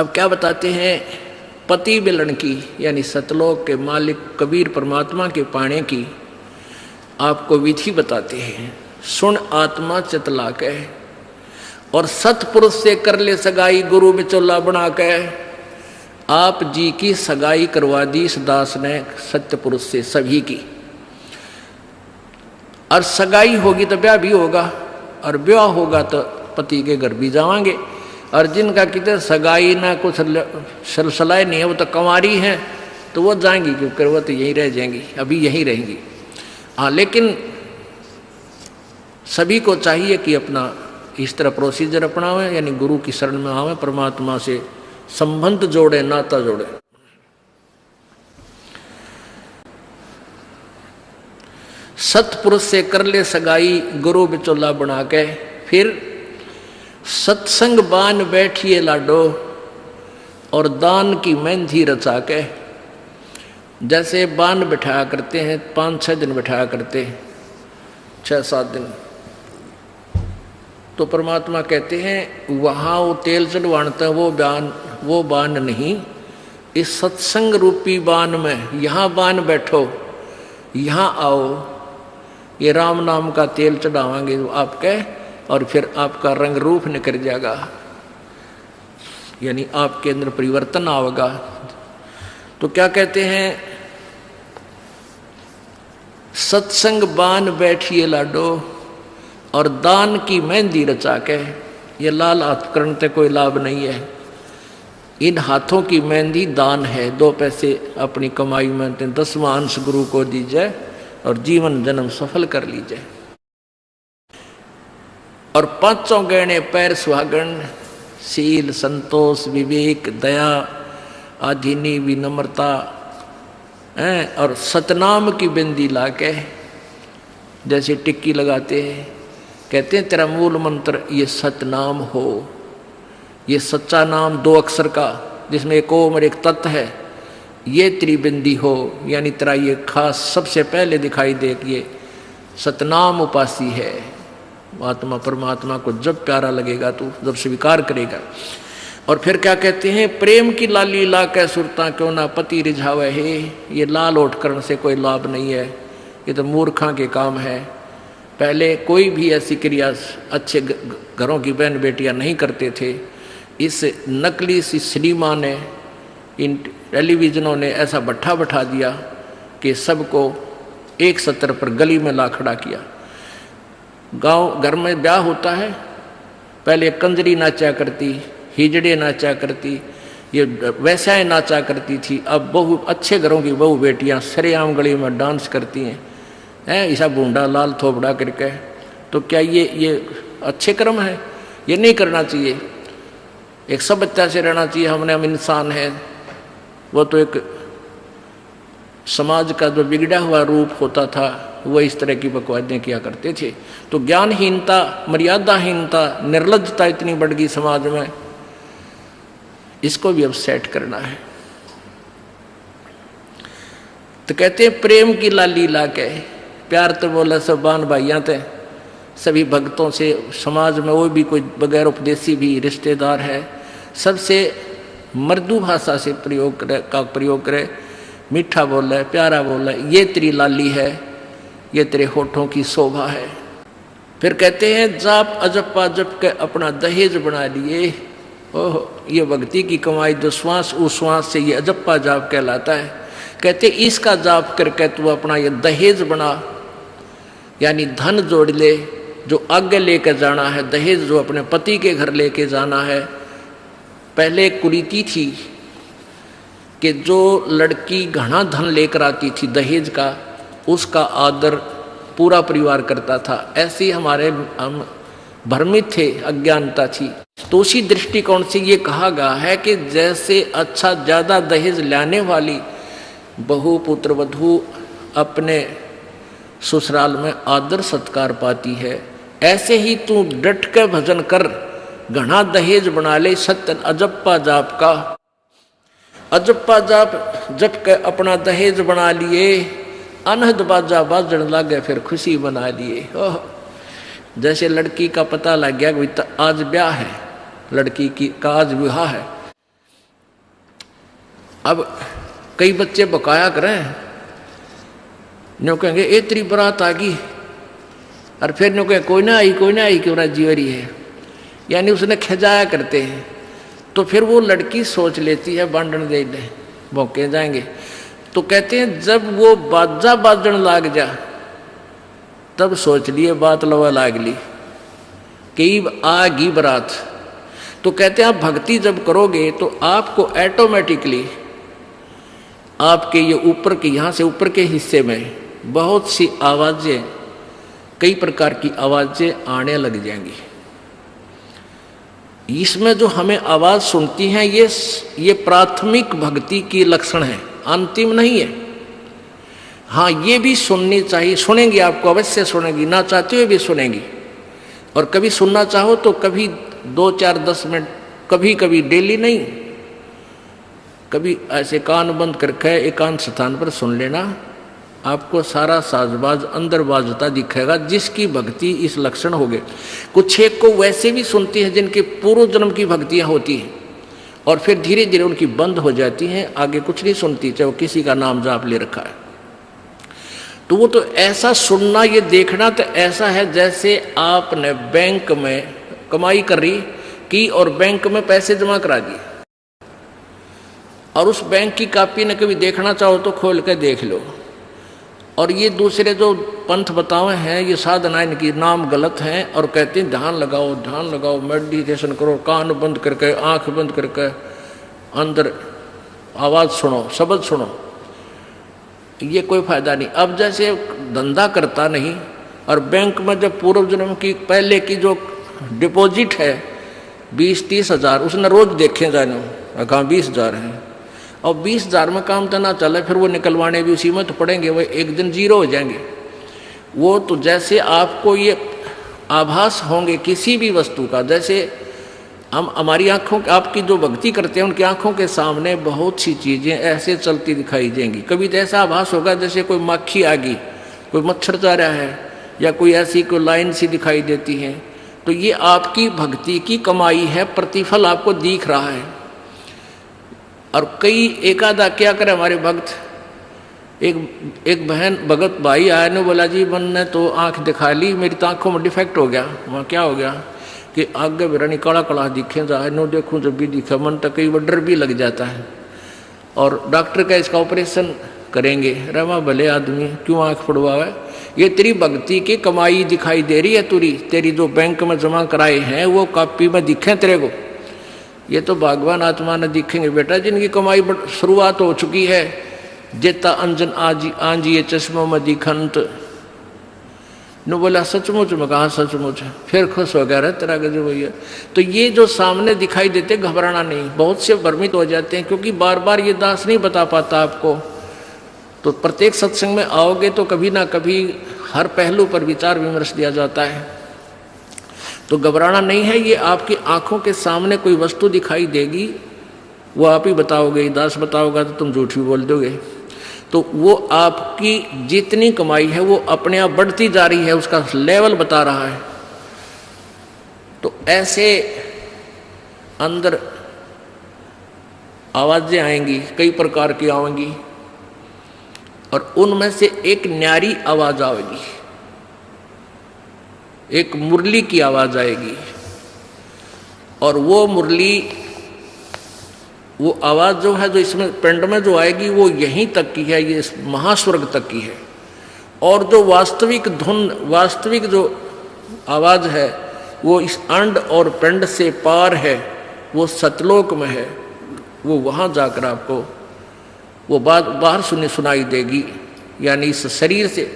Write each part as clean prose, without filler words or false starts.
अब क्या बताते हैं, पति बिलन की यानी सतलोक के मालिक कबीर परमात्मा के पाने की आपको विधि बताते हैं। सुन आत्मा चितला के और सतपुरुष से कर ले सगाई, गुरु बिचौला बना के। आप जी की सगाई करवा दी इस दास ने सत्य पुरुष से सभी की। और सगाई होगी तो ब्याह भी होगा, और ब्याह होगा तो पति के घर भी जावांगे। और जिनका कितने सगाई ना कुछ सलसलाए नहीं है, वो तो कंवारी हैं, तो वो जाएंगी, क्योंकि वो तो यहीं रह जाएंगी, अभी यहीं रहेंगी। हाँ, लेकिन सभी को चाहिए कि अपना इस तरह प्रोसीजर अपनावें, यानी गुरु की शरण में आवें, परमात्मा से संबंध जोड़े, नाता जोड़े। सतपुरुष से कर ले सगाई, गुरु बिचौला बना के। फिर सत्संग बान बैठिए लाडो और दान की मेहंदी रचा के। जैसे बान बिठाया करते हैं, 5-6 दिन बिठाया करते हैं, 6-7 दिन, तो परमात्मा कहते हैं वहाँ वो तेल चढ़वाता है, वो बान नहीं, इस सत्संग रूपी बान में यहाँ बान बैठो, यहाँ आओ, ये राम नाम का तेल चढ़ावांगे आपके, और फिर आपका रंग रूप निकल जाएगा, यानी आपके अंदर परिवर्तन आएगा। तो क्या कहते हैं, सत्संग बान बैठिए लाडो और दान की मेहंदी रचा के। ये लाल हाथ करने से कोई लाभ नहीं है, इन हाथों की मेहंदी दान है। 2 पैसे अपनी कमाई में 10वां अंश गुरु को दीजिए और जीवन जन्म सफल कर लीजिए। और 5 गहने पैर सुहागन, शील, संतोष, विवेक, दया, आधीनी, विनम्रता, और सतनाम की बिंदी लाके, जैसे टिक्की लगाते हैं, कहते हैं तेरा मूल मंत्र ये सतनाम हो, ये सच्चा नाम 2 अक्षर का जिसमें एक ओम और एक तत् है, ये त्रिबिंदी हो, यानी तेरा ये खास सबसे पहले दिखाई दे कि ये सतनाम उपासी है। आत्मा परमात्मा को जब प्यारा लगेगा तो जब स्वीकार करेगा। और फिर क्या कहते हैं, प्रेम की लाली ला कै सुरता क्यों ना पति रिझावे है। ये लाल ओठ करने से कोई लाभ नहीं है, ये तो मूर्खा के काम है। पहले कोई भी ऐसी क्रिया अच्छे घरों की बहन बेटियां नहीं करते थे। इस नकली सी सिनेमा ने, इन टेलीविजनों ने ऐसा भट्ठा बैठा दिया कि सबको एक सत्र पर गली में ला खड़ा किया। गांव घर में ब्याह होता है, पहले कंजरी नाचा करती, हिजड़े नाचा करती, ये वैसाएं नाचा करती थी। अब बहु अच्छे घरों की बहु बेटियां सरेआम गली में डांस करती हैं, ऐसा बूंदा लाल थोपड़ा करके। तो क्या ये अच्छे कर्म है? ये नहीं करना चाहिए। एक सभ्यता से रहना चाहिए। हम इंसान हैं, वो तो एक समाज का जो बिगड़ा हुआ रूप होता था वो इस तरह की बकवादें किया करते थे। तो ज्ञानहीनता, मर्यादाहीनता, निर्लज्जता इतनी बढ़ गई समाज में, इसको भी अब सेट करना है। तो कहते हैं प्रेम की लाली ला के, प्यार तो बोला सब बान भाइयां थे, सभी भक्तों से, समाज में वो भी कोई बगैर उपदेशी भी रिश्तेदार है, सबसे मृदु भाषा से प्रयोग करे, मीठा बोला है, प्यारा बोला है, ये तेरी लाली है, ये तेरे होठों की शोभा है। फिर कहते हैं जाप अजप्पा जप के अपना दहेज बना लिए। ओह, ये भक्ति की कमाई जो श्वास उश्वास से ये अजप्पा जाप कहलाता है। कहते इसका जाप करके तू अपना ये दहेज बना, यानी धन जोड़ ले जो आगे लेकर जाना है, दहेज जो अपने पति के घर लेके जाना है। पहले कुरीति थी कि जो लड़की घना धन लेकर आती थी दहेज का, उसका आदर पूरा परिवार करता था। ऐसे हमारे हम भ्रमित थे, अज्ञानता थी। तो उसी दृष्टिकोण से ये कहा गया है कि जैसे अच्छा ज़्यादा दहेज लाने वाली बहु पुत्र वधू अपने ससुराल में आदर सत्कार पाती है, ऐसे ही तू डट के भजन कर, घना दहेज बना ले सत्य अजप्पा जाप का। अजप्पा जाप जप के अपना दहेज बना लिए, अनहद बाजा बाजन लागे फिर खुशी बना लिए। ओह, जैसे लड़की का पता लग गया कि आज ब्याह है, लड़की की का आज विवाह है, अब कई बच्चे बकाया करें, न्यों कहेंगे ए तेरी बारात आ गई, और फिर न्यों कहें कोई ना आई क्यों ना जीवरी है, यानी उसने खिजाया करते हैं। तो फिर वो लड़की सोच लेती है बांधन दे दे भौंके जाएंगे। तो कहते हैं जब वो बाजा बाजन लाग जा तब सोच लिए बात लवा लाग ली कि आ गई बारात। तो कहते हैं आप भक्ति जब करोगे तो आपको ऑटोमेटिकली आपके ये ऊपर के यहाँ से ऊपर के हिस्से में बहुत सी आवाजें, कई प्रकार की आवाजें आने लग जाएंगी। इसमें जो हमें आवाज सुनती हैं ये प्राथमिक भक्ति की लक्षण है, अंतिम नहीं है। हाँ, ये भी सुननी चाहिए, सुनेंगी, आपको अवश्य सुनेंगी, ना चाहते हुए भी सुनेंगी। और कभी सुनना चाहो तो कभी 2, 4, 10 मिनट, कभी कभी डेली नहीं, कभी ऐसे कान बंद करके एकांत स्थान पर सुन लेना, आपको सारा साजबाज अंदर बाजता दिखेगा, जिसकी भक्ति इस लक्षण हो गए। कुछ एक को वैसे भी सुनती है जिनके पूर्व जन्म की भक्तियां होती हैं और फिर धीरे धीरे उनकी बंद हो जाती हैं, आगे कुछ नहीं सुनती, चाहे वो किसी का नाम जाप ले रखा है। तो वो तो ऐसा सुनना, ये देखना तो ऐसा है जैसे आपने बैंक में कमाई कर रही की और बैंक में पैसे जमा करा दिए, और उस बैंक की कॉपी ने कभी देखना चाहो तो खोल कर देख लो। और ये दूसरे जो पंथ बतावे हैं, ये साधना इनकी नाम गलत हैं और कहते हैं ध्यान लगाओ, मेडिटेशन करो, कान बंद करके, आंख बंद करके, अंदर आवाज सुनो, शब्द सुनो, ये कोई फायदा नहीं। अब जैसे धंधा करता नहीं और बैंक में जब पूर्व जन्म की पहले की जो डिपॉजिट है 20-30 हजार, उसने रोज देखे जाने कहाँ 20,000 है, और 20,000 में काम तो ना चले, फिर वो निकलवाने भी उसी में तो पड़ेंगे, वो एक दिन जीरो हो जाएंगे। वो तो जैसे आपको ये आभास होंगे किसी भी वस्तु का, जैसे हम हमारी आंखों, आपकी जो भक्ति करते हैं उनकी आंखों के सामने बहुत सी चीजें ऐसे चलती दिखाई देंगी। कभी तो ऐसा आभास होगा जैसे कोई मक्खी आ गई, कोई मच्छर जा रहा है, या कोई ऐसी कोई लाइन सी दिखाई देती है। तो ये आपकी भक्ति की कमाई है, प्रतिफल आपको दिख रहा है। और कई एकादा क्या करे हमारे भक्त, एक बहन भगत भाई आया ने बोला जी मैंने तो आंख दिखा ली, मेरी तो आंखों में डिफेक्ट हो गया। वहाँ क्या हो गया कि आगे बिरानी काला काला दिखे जा, नो देखूँ जब भी दिखा, मन तक कई बार डर भी लग जाता है। और डॉक्टर का इसका ऑपरेशन करेंगे, रमा भले आदमी क्यों आंख पड़वावे, ये तेरी भक्ति की कमाई दिखाई दे रही है, तेरी जो बैंक में जमा कराए हैं वो कॉपी में दिखे तेरे को, ये तो भगवान आत्मा ने दिखेंगे बेटा, जिनकी कमाई शुरुआत हो चुकी है। जेता अंजन आंजिए चश्मों में दिखंत, न बोला सचमुच में, कहा सचमुच, फिर खुश हो गया रहे तेरा गजब भैया। तो ये जो सामने दिखाई देते घबराना नहीं, बहुत से भ्रमित हो जाते हैं क्योंकि बार बार ये दास नहीं बता पाता आपको। तो प्रत्येक सत्संग में आओगे तो कभी ना कभी हर पहलू पर विचार विमर्श दिया जाता है। तो घबराना नहीं है, ये आपकी आंखों के सामने कोई वस्तु दिखाई देगी, वो आप ही बताओगे, दास बताओगा तो तुम झूठ भी बोल दोगे। तो वो आपकी जितनी कमाई है वो अपने आप बढ़ती जा रही है, उसका लेवल बता रहा है। तो ऐसे अंदर आवाजें आएंगी, कई प्रकार की आएंगी, और उनमें से एक न्यारी आवाज आएगी, एक मुरली की आवाज आएगी। और वो मुरली, वो आवाज जो है, जो इसमें पिंड में जो आएगी वो यहीं तक की है, ये महास्वर्ग तक की है। और जो वास्तविक धुन, वास्तविक जो आवाज है वो इस अंड और पिंड से पार है, वो सतलोक में है। वो वहां जाकर आपको वो बात बाहर सुनाई देगी। यानी इस शरीर से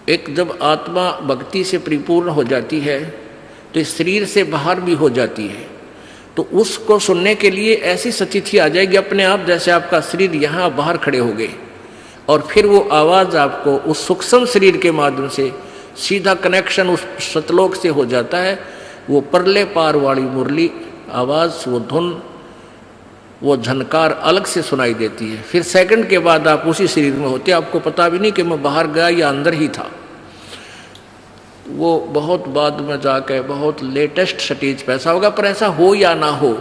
एक जब आत्मा भक्ति से परिपूर्ण हो जाती है तो इस शरीर से बाहर भी हो जाती है। तो उसको सुनने के लिए ऐसी स्थिति आ जाएगी अपने आप, जैसे आपका शरीर यहाँ बाहर खड़े हो गए, और फिर वो आवाज़ आपको उस सूक्ष्म शरीर के माध्यम से सीधा कनेक्शन उस सतलोक से हो जाता है। वो परले पार वाली मुरली आवाज़, वो धुन, वो झनकार अलग से सुनाई देती है। फिर सेकंड के बाद आप उसी शरीर में होते, आपको पता भी नहीं कि मैं बाहर गया या अंदर ही था। वो बहुत बाद में जाके बहुत लेटेस्ट स्टेज पे ऐसा होगा, पर ऐसा हो या ना हो,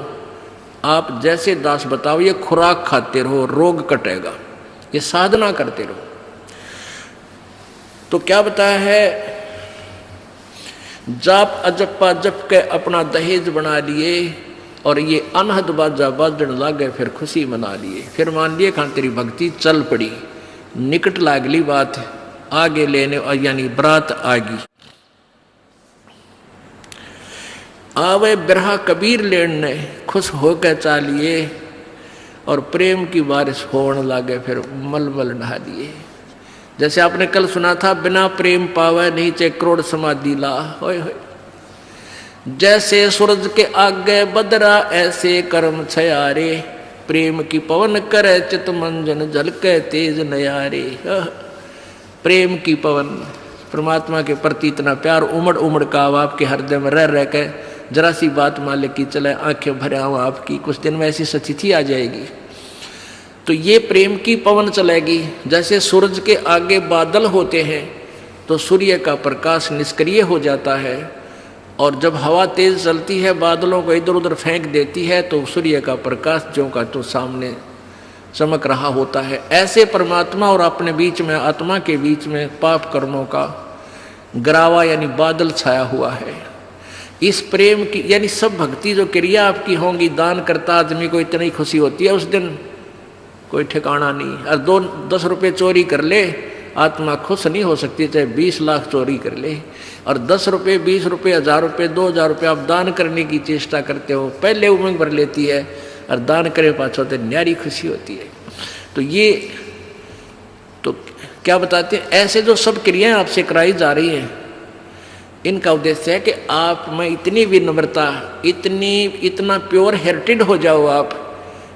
आप जैसे दास बताओ, ये खुराक खाते रहो, रोग कटेगा, ये साधना करते रहो। तो क्या बताया है, जाप अजप्पा जप के अपना दहेज बना लिए और ये अनहद बाजा बाजन लागे, फिर खुशी मना लिए। फिर मान लिए खान तेरी भक्ति चल पड़ी, निकट लागली बात आगे लेने, यानी बरात आगी। आवे बिरहा कबीर लेने, खुश होकर चालिए और प्रेम की बारिश होने लागे, फिर मलमल नहा लिए। जैसे आपने कल सुना था, बिना प्रेम पावे नहीं चे करोड़ समाधि ला। होय होय। जैसे सूरज के आगे बदरा ऐसे कर्म छयारे, प्रेम की पवन करे चित मंजन झलके तेज नयारे। प्रेम की पवन, परमात्मा के प्रति इतना प्यार उमड़ उमड़ का आपके हृदय में रह के, जरा सी बात मालिक की चले आंखें भरे आऊं आपकी, कुछ दिन में ऐसी स्थिति आ जाएगी। तो ये प्रेम की पवन चलेगी। जैसे सूरज के आगे बादल होते हैं तो सूर्य का प्रकाश निष्क्रिय हो जाता है, और जब हवा तेज चलती है बादलों को इधर उधर फेंक देती है तो सूर्य का प्रकाश जो का तो सामने चमक रहा होता है। ऐसे परमात्मा और अपने बीच में, आत्मा के बीच में पाप कर्मों का गरावा यानी बादल छाया हुआ है। इस प्रेम की यानी सब भक्ति जो क्रिया आपकी होंगी, दान करता आदमी को इतनी खुशी होती है उस दिन कोई ठिकाना नहीं। और 10 रुपये चोरी कर ले, आत्मा खुश नहीं हो सकती, चाहे 20 लाख चोरी कर ले। और 10 रुपये, 20 रुपये, 1000 रुपये, 2000 रुपये आप दान करने की चेष्टा करते हो, पहले उमंग भर लेती है, और दान करे पाछो तो न्यारी खुशी होती है। तो ये तो क्या बताते हैं, ऐसे जो सब क्रियाएं आपसे कराई जा रही हैं, इनका उद्देश्य है कि आप में इतनी विनम्रता, इतना प्योर हार्टेड हो जाओ आप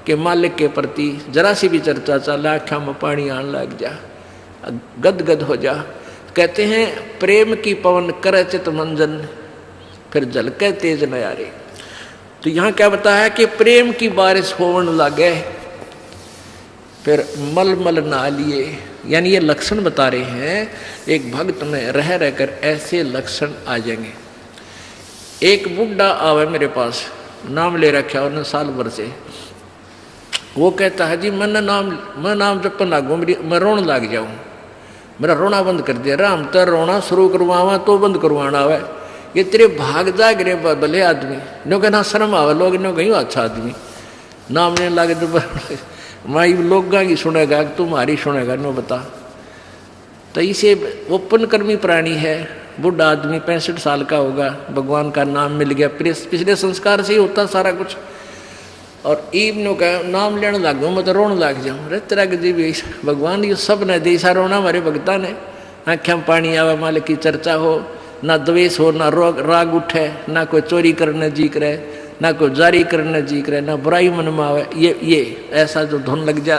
कि मालिक के प्रति जरा सी भी चर्चा चले आँखों में पानी आने लग जा, गदगद हो जा। कहते हैं प्रेम की पवन करे चित मंजन, फिर झलके तेज नयारे। तो यहाँ क्या बताया कि प्रेम की बारिश होने लगे, फिर मलमल नहा लिए। यानी ये लक्षण बता रहे हैं, एक भक्त में रह रहकर ऐसे लक्षण आ जाएंगे। एक बुढ़ा आवे मेरे पास, नाम ले रखा उन्हें साल भर से। वो कहता है जी मैं नाम जपन लागू, मैं रोने लग जाऊँ, मेरा रोना बंद कर दिया। राम तो रोना शुरू करवावा तो बंद करवाना आवे, ये तेरे भाग जाग रे भले आदमी। नो कहना शर्म आवे, लोग नो कहीं अच्छा आदमी नाम लेने लगे तो माई लोग की सुनेगा तुम्हारी सुनेगा, नो बता। तो इसे ओपन कर्मी प्राणी है, बुढ़ा आदमी 65 साल का होगा, भगवान का नाम मिल गया, पिछले संस्कार से ही होता सारा कुछ। और ईब नो कह नाम लेने लग गया, मैं तो रोने लग जाऊँ। अरे तेरा जी भी भगवान ये सब ने देसा रोना हमारे भगता ने, आँखें में पानी आवे, मालिक की चर्चा हो, ना द्वेष हो, ना राग उठे, ना कोई चोरी करने जी करे, ना कोई जारी करने जी करे, ना बुराई मन में आवे, ये ऐसा जो धुन लग जा।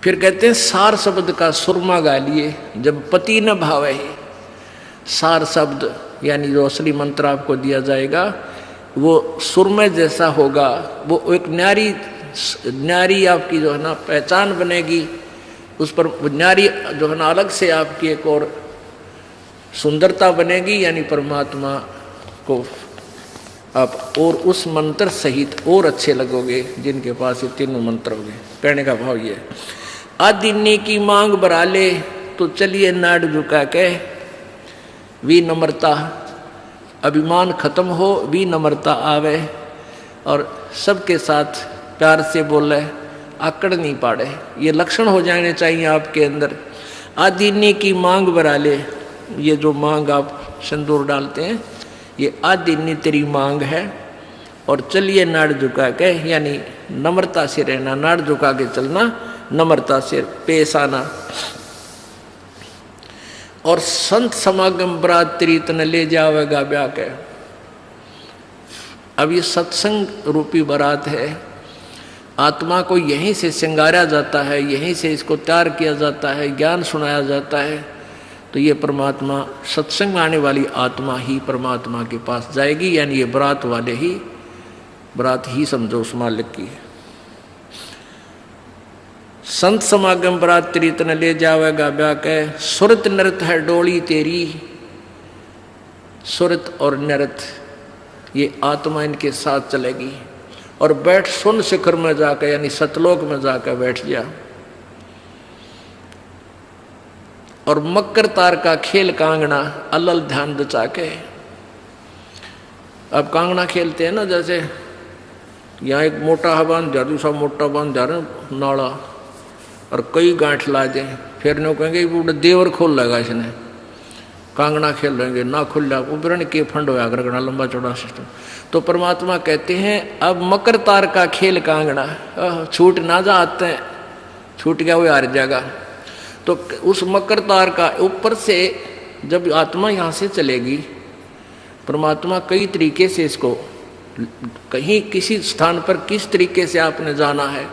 फिर कहते हैं सार शब्द का सुरमा गा लिए, जब पति न भावे। सार शब्द यानी जो असली मंत्र आपको दिया जाएगा वो सुरमे जैसा होगा, वो एक न्यारी आपकी जो है ना पहचान बनेगी, उस पर न्यारी जो है ना अलग से आपकी एक और सुंदरता बनेगी। यानी परमात्मा को आप और उस मंत्र सहित और अच्छे लगोगे जिनके पास ये तीनों मंत्र होंगे। कहने का भाव ये, आदिन्नी की मांग बरा ले तो चलिए नाड़ झुका के, विनम्रता, अभिमान खत्म हो, विनम्रता आवे, और सबके साथ प्यार से बोले, आकड़ नहीं पाड़े। ये लक्षण हो जाने चाहिए आपके अंदर। आदिन्नी की मांग बरा ले, ये जो मांग आप सिंदूर डालते हैं, ये आदिन्नी तेरी मांग है। और चलिए नाड़ झुका के, यानी नम्रता से रहना, नाड़ झुका के चलना, नम्रता से पेश आना। और संत समागम बरातरी तन ले जावेगा ब्याह के। अब ये सत्संग रूपी बारात है, आत्मा को यहीं से श्रृंगारा जाता है, यहीं से इसको तैयार किया जाता है, ज्ञान सुनाया जाता है। तो ये परमात्मा, सत्संग में आने वाली आत्मा ही परमात्मा के पास जाएगी। यानी ये बरात वाले ही, बरात ही समझो उस मालिक की। संत समागम बरातरी तन ले जावेगा ब्याह के, सुरत नृत है डोली तेरी। सुरत और नृत ये आत्मा इनके साथ चलेगी। और बैठ सुन शिखर में जाकर, यानी सतलोक में जाकर बैठ गया। और मकर तार का खेल कांगना अलल ध्यान दचा के। अब कांगना खेलते हैं ना, जैसे यहाँ एक मोटा बांध दिया, दूसरा मोटा बांध दिया नाड़ा, और कई गांठ ला दे, फिर नहीं कहेंगे वो देवर खोल लेगा इसने, कांगना खेल रहेंगे ना खुल जा, उपरण के फंड होया करना लंबा चौड़ा सिस्टम। तो परमात्मा कहते हैं अब मकर तार का खेल कांगना, छूट ना जाते हैं, छूट गया वो हार जाएगा। तो उस मकर तार का ऊपर से जब आत्मा यहाँ से चलेगी, परमात्मा कई तरीके से इसको, कहीं किसी स्थान पर किस तरीके से आपने जाना है,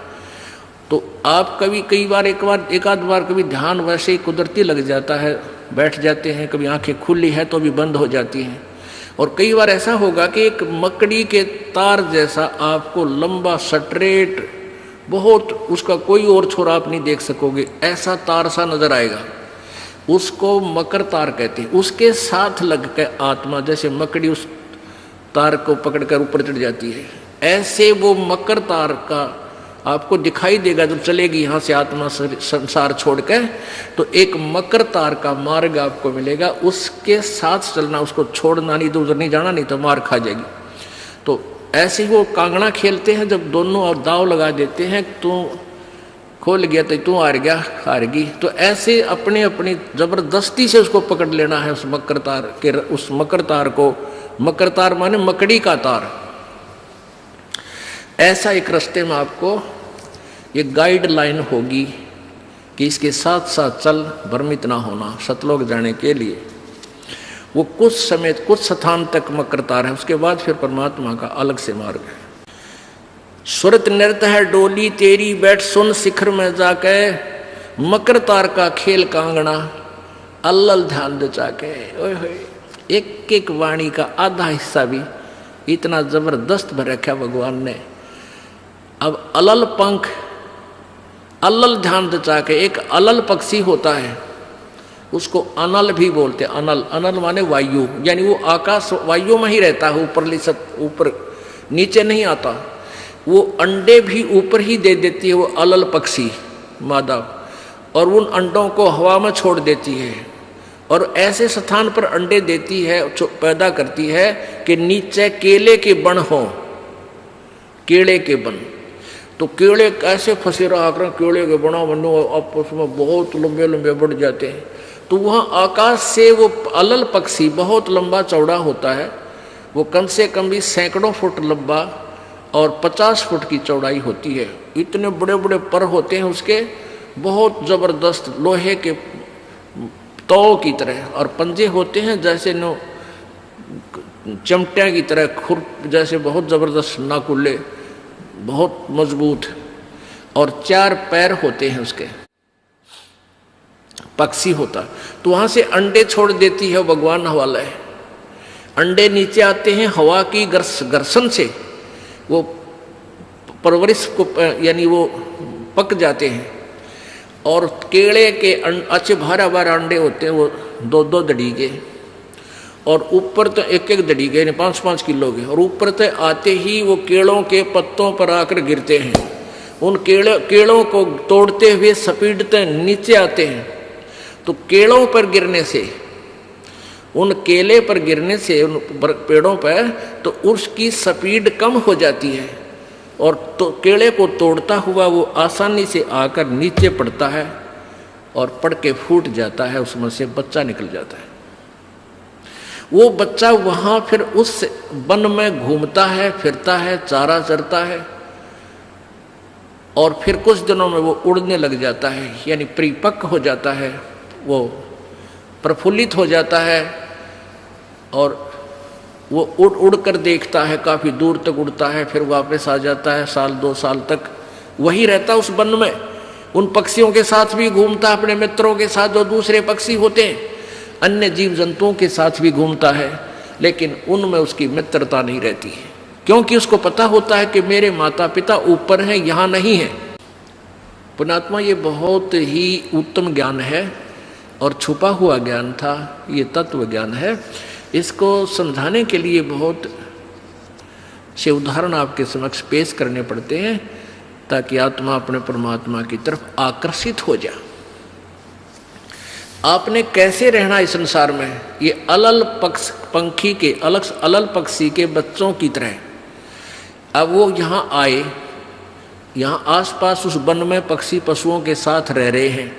तो आप कभी एक आध बार कभी ध्यान वैसे ही कुदरती लग जाता है, बैठ जाते हैं, कभी आंखें खुली है तो भी बंद हो जाती हैं। और कई बार ऐसा होगा कि एक मकड़ी के तार जैसा आपको लंबा स्ट्रेट, बहुत, उसका कोई और छोर आप नहीं देख सकोगे, ऐसा तार सा नजर आएगा, उसको मकर तार कहते हैं। उसके साथ लग के आत्मा, जैसे मकड़ी उस तार को पकड़कर ऊपर चढ़ जाती है, ऐसे वो मकर तार का आपको दिखाई देगा जब चलेगी यहाँ से आत्मा संसार छोड़ के। तो एक मकर तार का मार्ग आपको मिलेगा, उसके साथ चलना, उसको छोड़ना नहीं, तो उधर नहीं जाना, नहीं तो मार खा जाएगी। तो ऐसे ही वो कांगड़ा खेलते हैं, जब दोनों और दाव लगा देते हैं, तू खोल गया तो तू हार गया, हारगी। तो ऐसे अपने अपनी जबरदस्ती से उसको पकड़ लेना है, उस मकर तार के, उस मकर तार को। मकर तार माने मकड़ी का तार। ऐसा एक रास्ते में आपको ये गाइडलाइन होगी कि इसके साथ साथ चल, भ्रमित ना होना सतलोक जाने के लिए। वो कुछ समय, कुछ स्थान तक मकर तार है, उसके बाद फिर परमात्मा का अलग से मार्ग है। सुरत नृत्य है डोली तेरी, बैठ सुन शिखर में जाके, मकर तार का खेल कांगना अल्लल ध्यान दचा के। ओए होए, एक एक वाणी का आधा हिस्सा भी इतना जबरदस्त भर रखा भगवान ने। अब अलल पंख, अल्लल ध्यान दचा के, एक अलल पक्षी होता है, उसको अनल भी बोलते हैं। अनल, अनल माने वायु, यानी वो आकाश वायु में ही रहता है, ऊपर नीचे नहीं आता। वो अंडे भी ऊपर ही दे देती है वो अलल पक्षी मादा, और उन अंडों को हवा में छोड़ देती है, और ऐसे स्थान पर अंडे देती है, पैदा करती है कि नीचे केले के बन हो, केले के बन। तो केले कैसे फंसे रहा कर, केले के बना बनो आपस में बहुत लंबे लंबे बढ़ जाते हैं। तो वहाँ आकाश से वो अलल पक्षी बहुत लंबा चौड़ा होता है, वो कम से कम भी सैकड़ों फुट लंबा और 50 फुट की चौड़ाई होती है। इतने बड़े बड़े पर होते हैं उसके, बहुत ज़बरदस्त लोहे के तौ की तरह, और पंजे होते हैं जैसे नो चमटिया की तरह, खुर जैसे बहुत ज़बरदस्त नाकुल्ले, बहुत मजबूत, और 4 पैर होते हैं उसके, पक्षी होता। तो वहाँ से अंडे छोड़ देती है, भगवान हवाला है। अंडे नीचे आते हैं हवा की घर्षण से, वो परवरिश को, यानी वो पक जाते हैं। और केले के अच्छे भारा भारा अंडे होते हैं, वो 2-2 दड़ी के, और ऊपर तो 1-1 दड़ी के, 5-5 किलो के, और ऊपर तो आते ही वो केलों के पत्तों पर आकर गिरते हैं। उन केलों को तोड़ते हुए सपीटते नीचे आते हैं। तो केलों पर गिरने से, उन केले पर गिरने से, उन पेड़ों पर, तो उसकी स्पीड कम हो जाती है, और तो केले को तोड़ता हुआ वो आसानी से आकर नीचे पड़ता है, और पड़ के फूट जाता है, उसमें से बच्चा निकल जाता है। वो बच्चा वहाँ फिर उस वन में घूमता है, फिरता है, चारा चरता है, और फिर कुछ दिनों में वो उड़ने लग जाता है, यानी परिपक्व हो जाता है, वो प्रफुल्लित हो जाता है, और वो उड़ उड़ कर देखता है, काफ़ी दूर तक उड़ता है, फिर वापस आ जाता है, 1-2 साल तक वही रहता उस वन में। उन पक्षियों के साथ भी घूमता है, अपने मित्रों के साथ जो दूसरे पक्षी होते हैं, अन्य जीव जंतुओं के साथ भी घूमता है, लेकिन उनमें उसकी मित्रता नहीं रहती है, क्योंकि उसको पता होता है कि मेरे माता पिता ऊपर हैं, यहाँ नहीं है। पुण्यात्मा, ये बहुत ही उत्तम ज्ञान है और छुपा हुआ ज्ञान था, ये तत्व ज्ञान है। इसको समझाने के लिए बहुत से उदाहरण आपके समक्ष पेश करने पड़ते हैं ताकि आत्मा अपने परमात्मा की तरफ आकर्षित हो जाए। आपने कैसे रहना इस संसार में, ये अलल पंखी के अलल पक्षी के बच्चों की तरह। अब वो यहाँ आए, यहाँ आसपास उस वन में पक्षी पशुओं के साथ रह रहे हैं,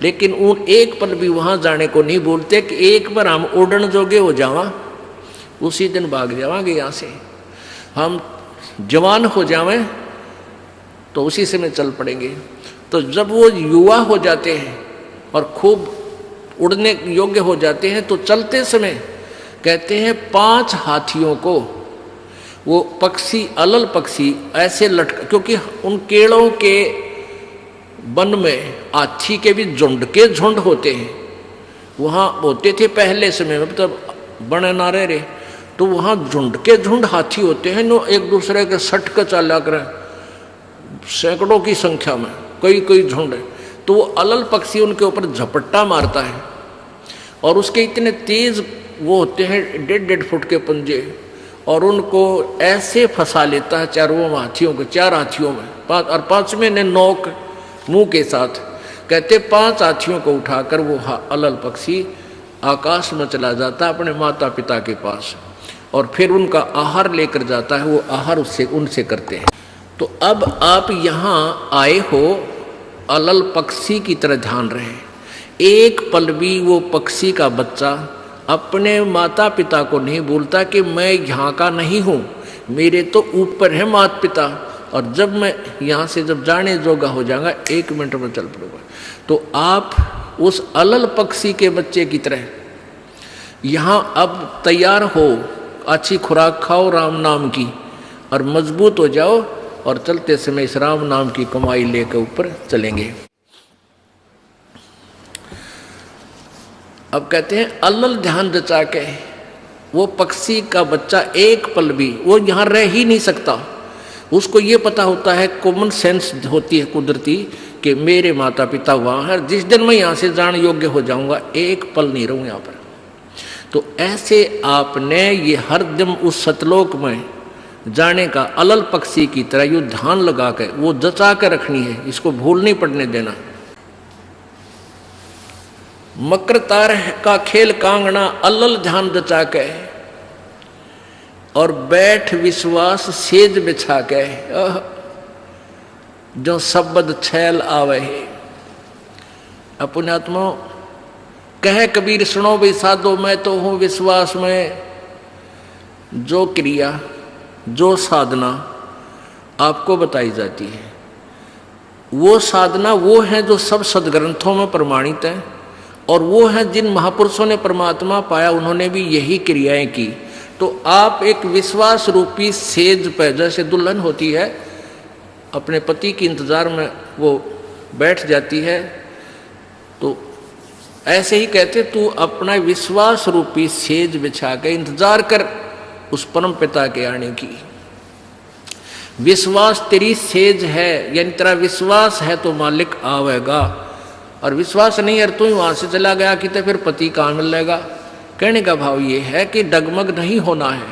लेकिन उन एक पल भी वहाँ जाने को नहीं बोलते कि एक बार हम उड़न जोगे हो जावा, उसी दिन भाग जावांगे यहाँ से। हम जवान हो जावें तो उसी से में चल पड़ेंगे। तो जब वो युवा हो जाते हैं और खूब उड़ने योग्य हो जाते हैं तो चलते समय कहते हैं 5 हाथियों को वो पक्षी अलल पक्षी ऐसे लटक, क्योंकि उन केड़ों के वन में हाथी के भी झुंड के झुंड होते हैं, वहाँ होते थे पहले समय में, तब बने ना रहे, तो वहाँ झुंड के झुंड हाथी होते हैं, नो एक दूसरे के सट कर चला कर सैकड़ों की संख्या में, कई झुंड है। तो वो अलल पक्षी उनके ऊपर झपट्टा मारता है और उसके इतने तेज वो होते हैं 1.5 फुट के पंजे, और उनको ऐसे फंसा लेता है चारों हाथियों को, 4 हाथियों में, 5 और 5वें ने नोक मुंह के साथ। कहते 5 हाथियों को उठाकर वो अलल पक्षी आकाश में चला जाता अपने माता पिता के पास, और फिर उनका आहार लेकर जाता है, वो आहार उससे उनसे करते हैं। तो अब आप यहाँ आए हो अलल पक्षी की तरह ध्यान रहे। एक पल भी वो पक्षी का बच्चा अपने माता पिता को नहीं बोलता कि मैं यहाँ का नहीं हूँ, मेरे तो ऊपर है माता पिता, और जब मैं यहाँ से जब जाने जोगा हो जाऊंगा 1 मिनट में चल पड़ूंगा। तो आप उस अलल पक्षी के बच्चे की तरह यहाँ अब तैयार हो, अच्छी खुराक खाओ राम नाम की, और मजबूत हो जाओ, और चलते समय इस राम नाम की कमाई लेकर ऊपर चलेंगे। अब कहते हैं अलल ध्यान जचा के वो पक्षी का बच्चा एक पल भी वो यहाँ रह ही नहीं सकता। उसको ये पता होता है, कॉमन सेंस होती है कुदरती, कि मेरे माता पिता वहाँ है, जिस दिन मैं यहाँ से जाने योग्य हो जाऊँगा एक पल नहीं रहूँ यहाँ पर। तो ऐसे आपने ये हर दिन उस सतलोक में जाने का अलल पक्षी की तरह यू ध्यान लगा कर वो जचा कर रखनी है, इसको भूल नहीं पड़ने देना। मकर तार का खेल कांगना अलल ध्यान जचा के, और बैठ विश्वास सेज बिछा के, जो शब्द छैल आवे है। अपनात्मा कहे कबीर सुनो भी साधो, मैं तो हूँ विश्वास में। जो क्रिया जो साधना आपको बताई जाती है, वो साधना वो है जो सब सदग्रंथों में प्रमाणित है, और वो है जिन महापुरुषों ने परमात्मा पाया, उन्होंने भी यही क्रियाएं की। तो आप एक विश्वास रूपी सेज पर, जैसे दुल्हन होती है अपने पति के इंतजार में वो बैठ जाती है, तो ऐसे ही कहते तू अपना विश्वास रूपी सेज बिछा के इंतजार कर उस परम पिता के आने की। विश्वास तेरी सेज है, यानी तेरा विश्वास है तो मालिक आवेगा, और विश्वास नहीं है तू ही वहां से चला गया कि तो फिर पति कहाँ मिलेगा। कहने का भाव ये है कि डगमग नहीं होना है,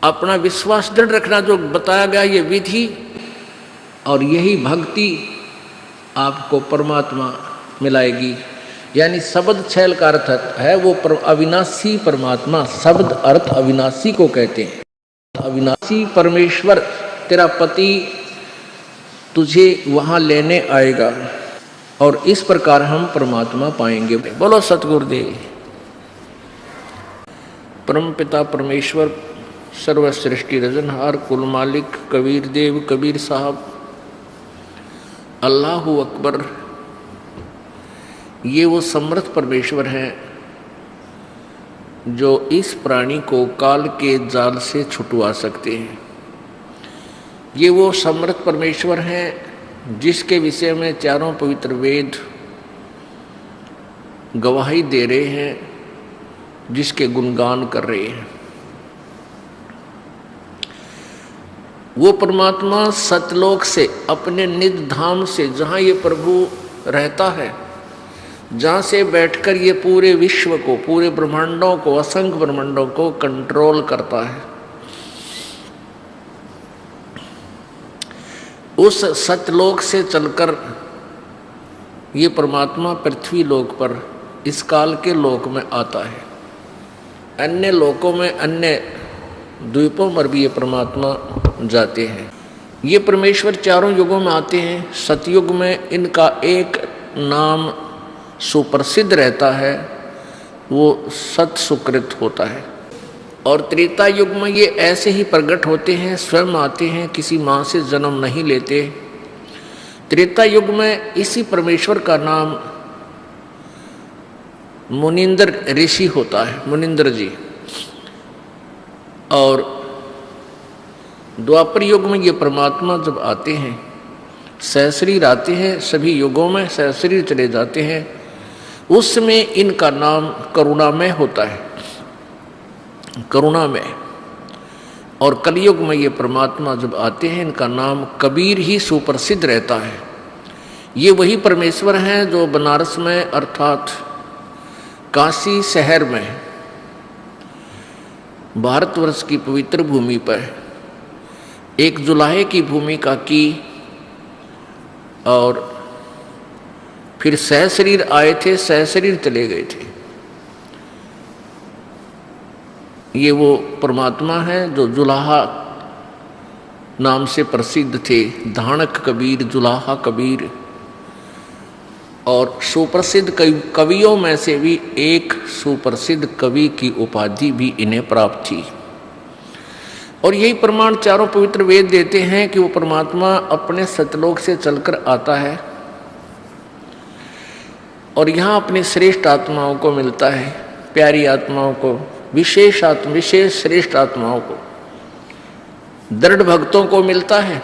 अपना विश्वास दृढ़ रखना, जो बताया गया ये विधि, और यही भक्ति आपको परमात्मा मिलाएगी। यानी शब्द छैल का अर्थ है वो अविनाशी परमात्मा, शब्द अर्थ अविनाशी को कहते हैं। अविनाशी परमेश्वर तेरा पति तुझे वहां लेने आएगा, और इस प्रकार हम परमात्मा पाएंगे। बोलो सतगुरुदेव। परम पिता परमेश्वर सर्वसृष्टि रजनहार कुल मालिक कबीर देव कबीर साहब अल्लाहु अकबर, ये वो समर्थ परमेश्वर हैं जो इस प्राणी को काल के जाल से छुटवा सकते हैं। ये वो समर्थ परमेश्वर हैं जिसके विषय में चारों पवित्र वेद गवाही दे रहे हैं, जिसके गुणगान कर रहे हैं। वो परमात्मा सतलोक से, अपने निज धाम से, जहाँ ये प्रभु रहता है, जहाँ से बैठकर ये पूरे विश्व को, पूरे ब्रह्मांडों को, असंख्य ब्रह्मांडों को कंट्रोल करता है। उस सतलोक से चलकर ये परमात्मा पृथ्वी लोक पर इस काल के लोक में आता है। अन्य लोकों में, अन्य द्वीपों पर भी ये परमात्मा जाते हैं। ये परमेश्वर चारों युगों में आते हैं। सतयुग में इनका एक नाम सुप्रसिद्ध रहता है, वो सत सुकृत होता है। और त्रेता युग में ये ऐसे ही प्रकट होते हैं, स्वयं आते हैं, किसी माँ से जन्म नहीं लेते। त्रेता युग में इसी परमेश्वर का नाम मुनिंद्र ऋषि होता है, मुनिंद्र जी। और द्वापर युग में ये परमात्मा जब आते हैं, सहशरीर आते हैं, सभी युगों में सहशरीर चले जाते हैं, उस समय इनका नाम करुणामय होता है, करुणामय। और कलयुग में ये परमात्मा जब आते हैं, इनका नाम कबीर ही सुप्रसिद्ध रहता है। ये वही परमेश्वर हैं जो बनारस में अर्थात काशी शहर में, भारतवर्ष की पवित्र भूमि पर एक जुलाहे की भूमिका की और फिर सहशरीर आए थे, सहशरीर चले गए थे। ये वो परमात्मा है जो जुलाहा नाम से प्रसिद्ध थे, धानक कबीर, जुलाहा कबीर। और सुप्रसिद्ध कवियों में से भी एक सुप्रसिद्ध कवि की उपाधि भी इन्हें प्राप्त थी। और यही प्रमाण चारों पवित्र वेद देते हैं कि वो परमात्मा अपने सतलोक से चलकर आता है और यहाँ अपनी श्रेष्ठ आत्माओं को मिलता है, प्यारी आत्माओं को, विशेष श्रेष्ठ आत्माओं को, दृढ़ भक्तों को मिलता है,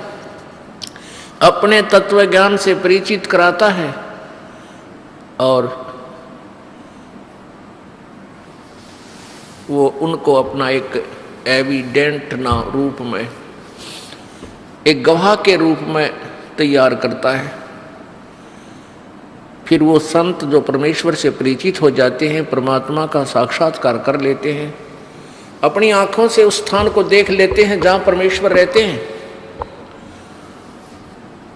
अपने तत्व ज्ञान से परिचित कराता है और वो उनको अपना एक एविडेंट ना रूप में, एक गवाह के रूप में तैयार करता है। फिर वो संत जो परमेश्वर से परिचित हो जाते हैं, परमात्मा का साक्षात्कार कर लेते हैं, अपनी आंखों से उस स्थान को देख लेते हैं जहां परमेश्वर रहते हैं,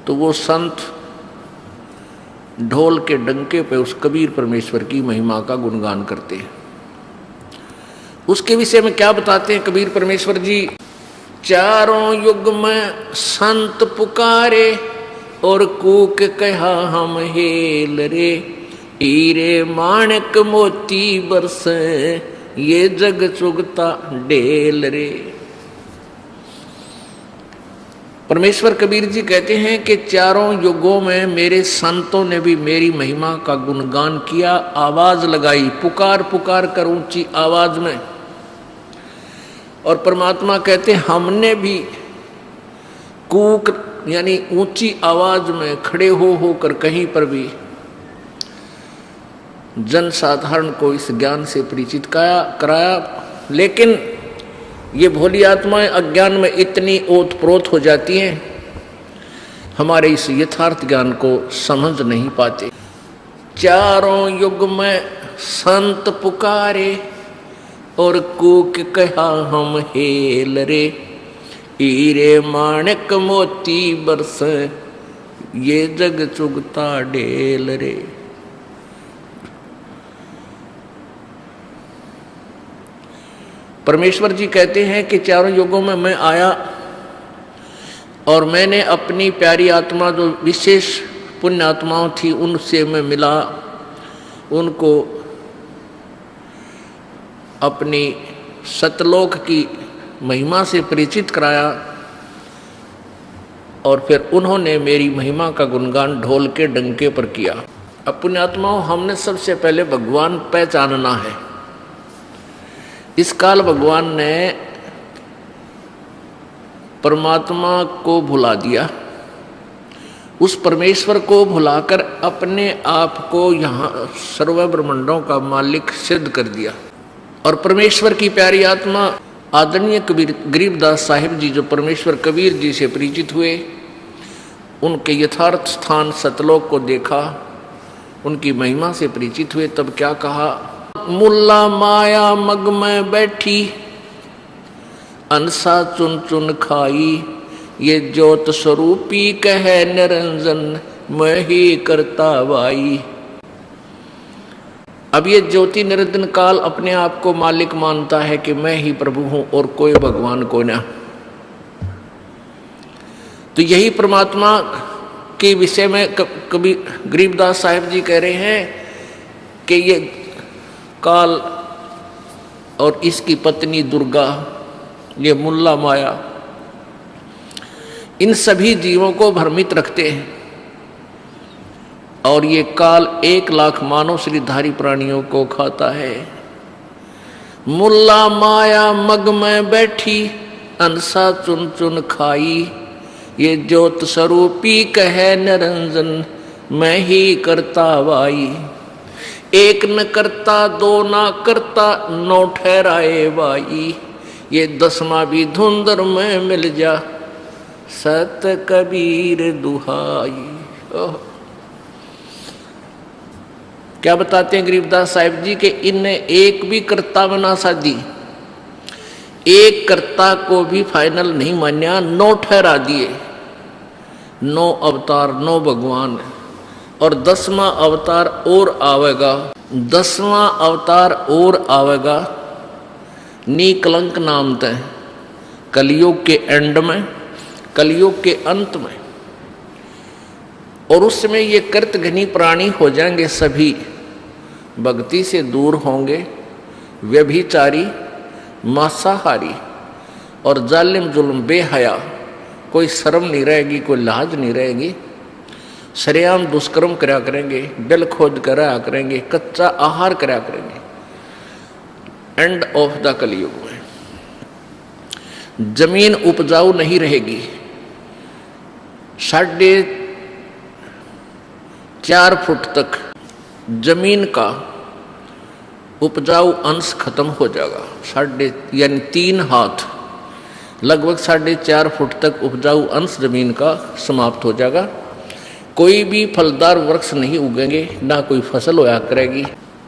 तो वो संत ढोल के डंके पे उस कबीर परमेश्वर की महिमा का गुणगान करते हैं। उसके विषय में क्या बताते हैं कबीर परमेश्वर जी? चारों युग में संत पुकारे और कूक कहा हम हेल रे, हीरे माणक मोती बरसे ये जग चुगता डेल रे। परमेश्वर कबीर जी कहते हैं कि चारों युगों में मेरे संतों ने भी मेरी महिमा का गुणगान किया, आवाज लगाई, पुकार पुकार कर ऊंची आवाज में। और परमात्मा कहते हैं हमने भी कूक यानी ऊंची आवाज में खड़े होकर कहीं पर भी जन साधारण को इस ज्ञान से परिचित कराया। लेकिन ये भोली आत्माएं अज्ञान में इतनी ओतप्रोत हो जाती हैं, हमारे इस यथार्थ ज्ञान को समझ नहीं पाते। चारों युग में संत पुकारे और कूक कहा हम हेल रे, हीरे माणक मोती बरसे ये जग चुगता डेल रे। परमेश्वर जी कहते हैं कि चारों युगों में मैं आया और मैंने अपनी प्यारी आत्मा जो विशेष पुण्य आत्माओं थी उनसे मैं मिला, उनको अपनी सतलोक की महिमा से परिचित कराया और फिर उन्होंने मेरी महिमा का गुणगान ढोल के डंके पर किया। अब पुण्य आत्माओं, हमने सबसे पहले भगवान पहचानना है। इस काल भगवान ने परमात्मा को भुला दिया, उस परमेश्वर को भुलाकर अपने आप को यहाँ सर्व ब्रह्मांडों का मालिक सिद्ध कर दिया। और परमेश्वर की प्यारी आत्मा आदरणीय गरीबदास साहिब जी जो परमेश्वर कबीर जी से परिचित हुए, उनके यथार्थ स्थान सतलोक को देखा, उनकी महिमा से परिचित हुए, तब क्या कहा? मुल्ला माया मग में बैठी, अनसा चुन चुन खाई, ये ज्योत स्वरूपी कहे निरंजन, मैं ही करता वाई। अब ये ज्योति निरंजन काल अपने आप को मालिक मानता है कि मैं ही प्रभु हूं और कोई भगवान को ना। तो यही परमात्मा के विषय में कभी गरीबदास साहिब जी कह रहे हैं कि ये काल और इसकी पत्नी दुर्गा, ये मुल्ला माया, इन सभी जीवों को भ्रमित रखते हैं। और ये काल 1 लाख मानव श्रीधारी प्राणियों को खाता है। मुल्ला माया मग में बैठी, अंसा चुन चुन खाई। ये ज्योत स्वरूपी कहे निरंजन, मैं ही करता वाई। एक न करता दो ना करता, 9 ठहराए वाई। ये 10वां भी धुंधर में मिल जा, सत कबीर दुहाई। क्या बताते हैं गरीबदास साहिब जी के इनने एक भी कर्ता बना साधी, एक कर्ता को भी फाइनल नहीं मान्या, 9 ठहरा दिए। 9 अवतार, 9 भगवान, और 10वां अवतार और आवेगा। 10वां अवतार और आवेगा निकलंक नाम तय, कलयुग के एंड में, कलयुग के अंत में। और उसमें ये कृत घनी प्राणी हो जाएंगे, सभी भक्ति से दूर होंगे, व्यभिचारी, मांसाहारी और जालिम जुल्म बेहया, कोई शर्म नहीं रहेगी, कोई लाज नहीं रहेगी। सरेआम दुष्कर्म करा करेंगे, बिल खोद करा करेंगे, कच्चा आहार करा करेंगे। एंड ऑफ द कलयुग में जमीन उपजाऊ नहीं रहेगी। 4.5 फुट तक जमीन का उपजाऊ अंश खत्म हो जाएगा। यानी 3 हाथ, लगभग 4.5 फुट तक उपजाऊ अंश जमीन का समाप्त हो जाएगा। कोई भी फलदार वृक्ष नहीं उगेंगे, ना कोई फसल होया करेगी,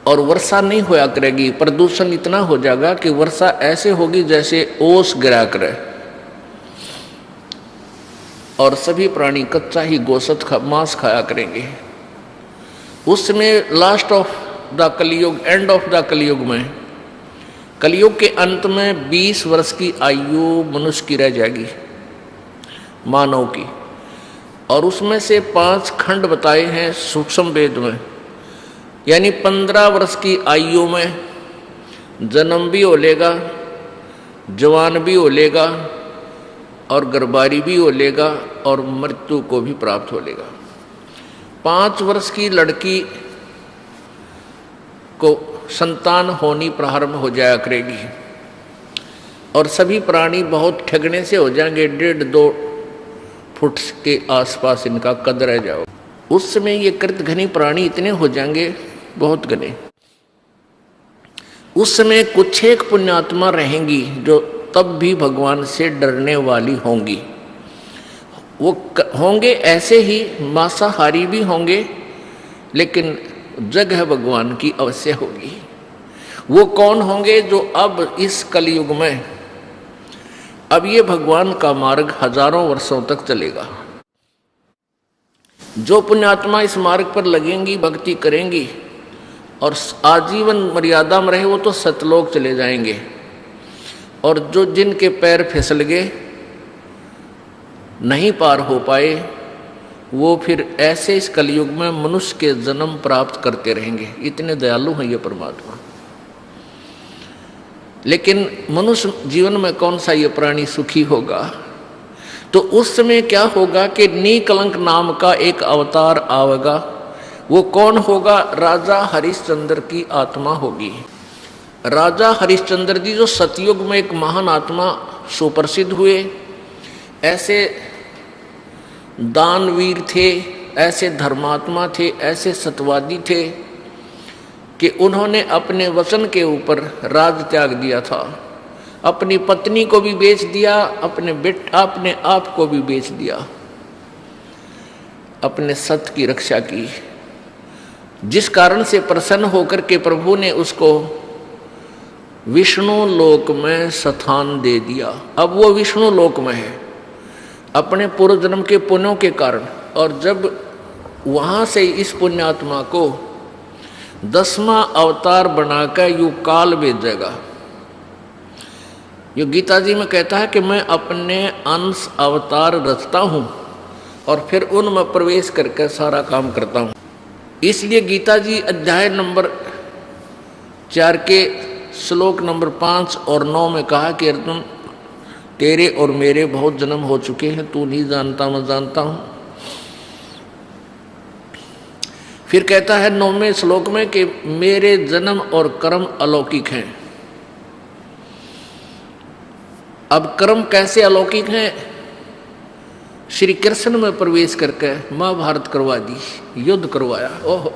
और वर्षा नहीं होया करेगी। प्रदूषण इतना हो जाएगा कि वर्षा ऐसे होगी जैसे ओस गिरा करे, और सभी प्राणी कच्चा ही गोश्त मांस खाया करेंगे। उसमें लास्ट ऑफ द कलयुग, एंड ऑफ द कलयुग में, कलयुग के अंत में 20 वर्ष की आयु मनुष्य की रह जाएगी, मानव की। और उसमें से 5 खंड बताए हैं सूक्ष्म वेद में। यानी 15 वर्ष की आयु में जन्म भी हो लेगा, जवान भी हो लेगा, और गर्भारी भी हो लेगा, और मृत्यु को भी प्राप्त हो लेगा। 5 वर्ष की लड़की को संतान होनी प्रारंभ हो जाया करेगी, और सभी प्राणी बहुत ठगने से हो जाएंगे। 1.5-2 फुट के आसपास इनका कद रह जाओ। उस समय ये कृत घनी प्राणी इतने हो जाएंगे, बहुत घने। उस समय कुछ एक पुण्यात्मा रहेंगी जो तब भी भगवान से डरने वाली होंगी। वो होंगे ऐसे ही, मांसाहारी भी होंगे, लेकिन जगह भगवान की अवश्य होगी। वो कौन होंगे? जो अब इस कलयुग में, अब ये भगवान का मार्ग हजारों वर्षों तक चलेगा। जो पुण्यात्मा इस मार्ग पर लगेंगी, भक्ति करेंगी और आजीवन मर्यादा में रहे, वो तो सतलोक चले जाएंगे। और जो जिनके पैर फिसल गए, नहीं पार हो पाए, वो फिर ऐसे इस कलयुग में मनुष्य के जन्म प्राप्त करते रहेंगे। इतने दयालु हैं ये परमात्मा। लेकिन मनुष्य जीवन में कौन सा ये प्राणी सुखी होगा? तो उस समय क्या होगा कि निकलंक नाम का एक अवतार आवेगा। वो कौन होगा? राजा हरिश्चंद्र की आत्मा होगी। राजा हरिश्चंद्र जी जो सतयुग में एक महान आत्मा सुप्रसिद्ध हुए, ऐसे दानवीर थे, ऐसे धर्मात्मा थे, ऐसे सत्यवादी थे कि उन्होंने अपने वचन के ऊपर राज त्याग दिया था। अपनी पत्नी को भी बेच दिया, अपने आप को भी बेच दिया, अपने सत्य की रक्षा की। जिस कारण से प्रसन्न होकर के प्रभु ने उसको विष्णु लोक में स्थान दे दिया। अब वो विष्णु लोक में है। अपने पूर्व जन्म के पुण्यों के कारण। और जब वहां से इस पुण्यात्मा को 10वां अवतार बनाकर यू काल भेजेगा। ये गीता जी में कहता है कि मैं अपने अंश अवतार रचता हूं और फिर उनमें प्रवेश करके सारा काम करता हूं। इसलिए गीता जी अध्याय नंबर 4 के श्लोक नंबर 5 और 9 में कहा कि अर्जुन, तेरे और मेरे बहुत जन्म हो चुके हैं, तू नहीं जानता, मैं जानता हूं। फिर कहता है 9वें श्लोक में कि मेरे जन्म और कर्म अलौकिक हैं। अब कर्म कैसे अलौकिक हैं? श्री कृष्ण में प्रवेश करके महाभारत करवा दी, युद्ध करवाया। ओहो,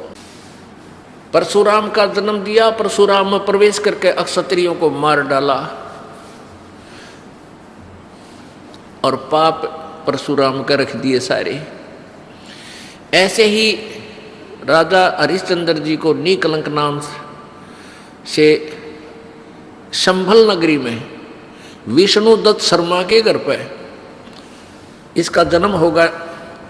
परशुराम का जन्म दिया, परशुराम में प्रवेश करके अक्षत्रियों को मार डाला और पाप परशुराम का रख दिए सारे। ऐसे ही राजा हरिश्चंद्र जी को नीकलंक नाम से संभल नगरी में विष्णुदत्त शर्मा के घर पे इसका जन्म होगा